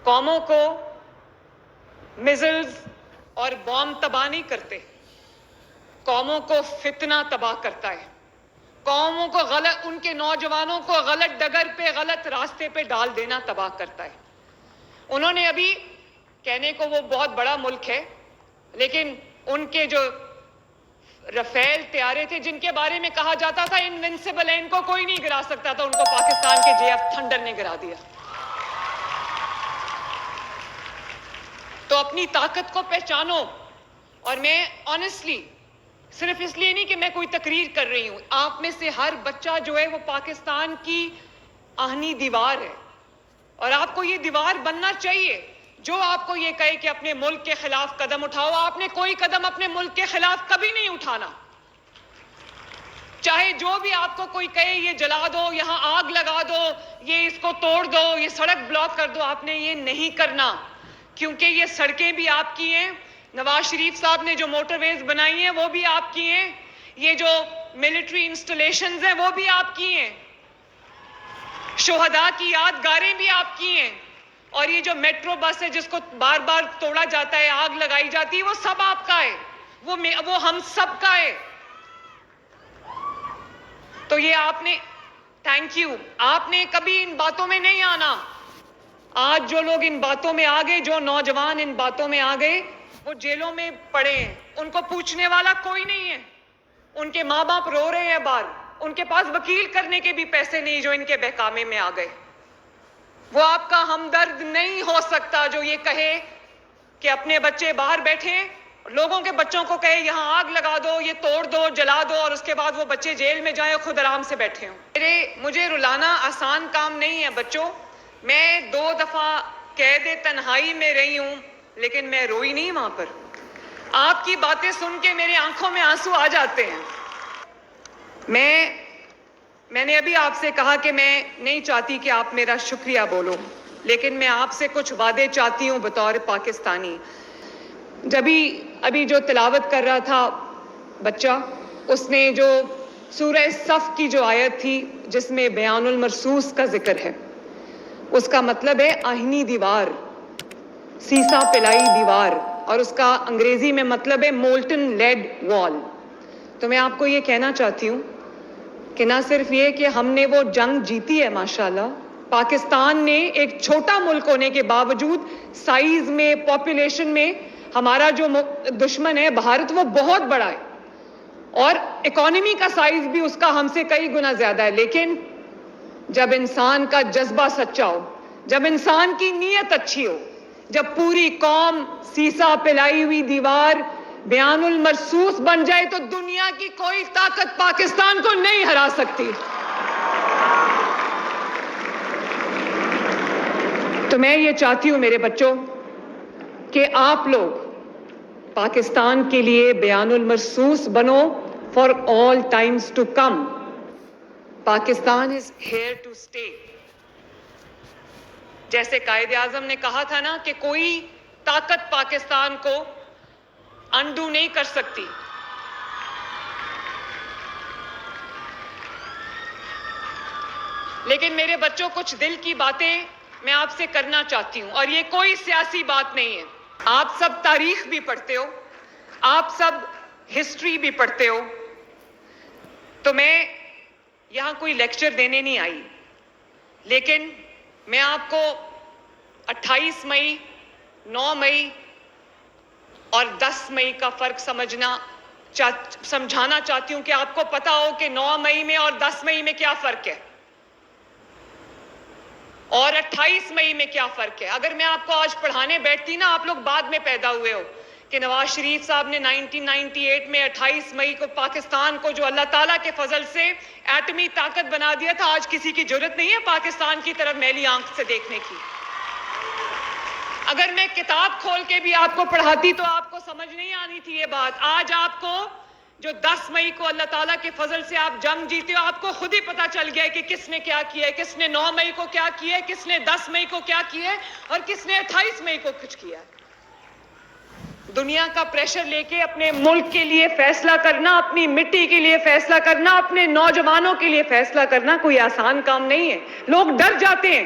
قوموں کو میزلز اور بام تباہ نہیں کرتے، قوموں کو فتنہ تباہ کرتا ہے، قوموں کو ان کے نوجوانوں کو غلط ڈگر پہ غلط راستے پہ ڈال دینا تباہ کرتا ہے۔ انہوں نے ابھی کہنے کو وہ بہت بڑا ملک ہے، لیکن ان کے جو رفیل طیارے تھے جن کے بارے میں کہا جاتا تھا انوینسیبل ہے، ان کو کوئی نہیں گرا سکتا تھا، ان کو پاکستان کے JF تھنڈر نے گرا دیا۔ تو اپنی طاقت کو پہچانو۔ اور میں آنیسٹلی صرف اس لیے نہیں کہ میں کوئی تقریر کر رہی ہوں، آپ میں سے ہر بچہ جو ہے وہ پاکستان کی آہنی دیوار ہے، اور آپ کو یہ دیوار بننا چاہیے۔ جو آپ کو یہ کہے کہ اپنے ملک کے خلاف قدم اٹھاؤ، آپ نے کوئی قدم اپنے ملک کے خلاف کبھی نہیں اٹھانا۔ چاہے جو بھی آپ کو کوئی کہے یہ جلا دو، یہاں آگ لگا دو، یہ اس کو توڑ دو، یہ سڑک بلاک کر دو، آپ نے یہ نہیں کرنا، کیونکہ یہ سڑکیں بھی آپ کی ہیں، نواز شریف صاحب نے جو موٹر ویز بنائی ہیں وہ بھی آپ کی ہیں، یہ جو ملٹری انسٹالیشنز ہیں وہ بھی آپ کی ہیں، شہداء کی یادگاریں بھی آپ کی ہیں، اور یہ جو میٹرو بس ہے جس کو بار بار توڑا جاتا ہے، آگ لگائی جاتی ہے، وہ سب آپ کا ہے، وہ ہم سب کا ہے۔ تو یہ آپ نے تھینک یو، آپ نے کبھی ان باتوں میں نہیں آنا۔ آج جو لوگ ان باتوں میں آ گئے، جو نوجوان ان باتوں میں آ گئے، وہ جیلوں میں پڑے ہیں، ان کو پوچھنے والا کوئی نہیں ہے، ان کے ماں باپ رو رہے ہیں باہر، ان کے پاس وکیل کرنے کے بھی پیسے نہیں جو ان کے بہکامے میں آ گئے۔ وہ آپ کا ہمدرد نہیں ہو سکتا جو یہ کہے کہ اپنے بچے باہر بیٹھے، لوگوں کے بچوں کو کہے یہاں آگ لگا دو، یہ توڑ دو، جلا دو، اور اس کے بعد وہ بچے جیل میں جائیں اور خود آرام سے بیٹھے ہوں۔ مجھے رلانا آسان کام نہیں ہے بچوں، میں 2 دفعہ قید تنہائی میں رہی ہوں، لیکن میں روئی نہیں وہاں پر۔ آپ کی باتیں سن کے میرے آنکھوں میں آنسو آ جاتے ہیں۔ میں نے ابھی آپ سے کہا کہ میں نہیں چاہتی کہ آپ میرا شکریہ بولو، لیکن میں آپ سے کچھ وعدے چاہتی ہوں بطور پاکستانی۔ ابھی جو تلاوت کر رہا تھا بچہ، اس نے جو سورہ صف کی جو آیت تھی جس میں بیان المرصوص کا ذکر ہے، اس کا مطلب ہے آہنی دیوار، سیسا پلائی دیوار، اور اس کا انگریزی میں مطلب ہے مولٹن لیڈ وال۔ تو میں آپ کو یہ کہنا چاہتی ہوں کہ نہ صرف یہ کہ ہم نے وہ جنگ جیتی ہے ماشاءاللہ، پاکستان نے ایک چھوٹا ملک ہونے کے باوجود سائز میں، پاپولیشن میں ہمارا جو دشمن ہے بھارت، وہ بہت بڑا ہے، اور اکانومی کا سائز بھی اس کا ہم سے کئی گنا زیادہ ہے، لیکن جب انسان کا جذبہ سچا ہو، جب انسان کی نیت اچھی ہو، جب پوری قوم سیسا پلائی ہوئی دیوار، بیان المرصوص بن جائے، تو دنیا کی کوئی طاقت پاکستان کو نہیں ہرا سکتی۔ تو میں یہ چاہتی ہوں میرے بچوں کہ آپ لوگ پاکستان کے لیے بیان المرصوص بنو for all times to come. Pakistan is here to stay. جیسے قائد اعظم نے کہا تھا نا کہ کوئی طاقت پاکستان کو انڈو نہیں کر سکتی۔ لیکن میرے بچوں، کچھ دل کی باتیں میں آپ سے کرنا چاہتی ہوں، اور یہ کوئی سیاسی بات نہیں ہے۔ آپ سب تاریخ بھی پڑھتے ہو، آپ سب ہسٹری بھی پڑھتے ہو، تو میں یہاں کوئی لیکچر دینے نہیں آئی، لیکن میں آپ کو 28 مئی، 9 مئی اور 10 مئی کا فرق سمجھانا چاہتی ہوں کہ آپ کو پتا ہو کہ 9 مئی میں اور 10 مئی میں کیا فرق ہے، اور 28 مئی میں کیا فرق ہے۔ اگر میں آپ کو آج پڑھانے بیٹھتی نا، آپ لوگ بعد میں پیدا ہوئے ہو، کہ نواز شریف صاحب نے 1998 میں 28 مئی کو پاکستان کو، جو اللہ تعالیٰ کے فضل سے ایٹمی طاقت بنا دیا تھا، آج کسی کی جرت نہیں ہے پاکستان کی طرف میلی آنکھ سے دیکھنے کی۔ اگر میں کتاب کھول کے بھی آپ کو پڑھاتی تو آپ کو سمجھ نہیں آنی تھی یہ بات۔ آج آپ کو جو 10 مئی کو اللہ تعالیٰ کے فضل سے آپ جنگ جیتے ہو، آپ کو خود ہی پتا چل گیا ہے کہ کس نے کیا کیا ہے، کس نے 9 مئی کو کیا کیا ہے، کس نے 10 مئی کو کیا کیا ہے، اور کس نے 28 مئی کو کچھ کیا ہے۔ دنیا کا پریشر لے کے اپنے ملک کے لیے فیصلہ کرنا، اپنی مٹی کے لیے فیصلہ کرنا، اپنے نوجوانوں کے لیے فیصلہ کرنا کوئی آسان کام نہیں ہے۔ لوگ ڈر جاتے ہیں،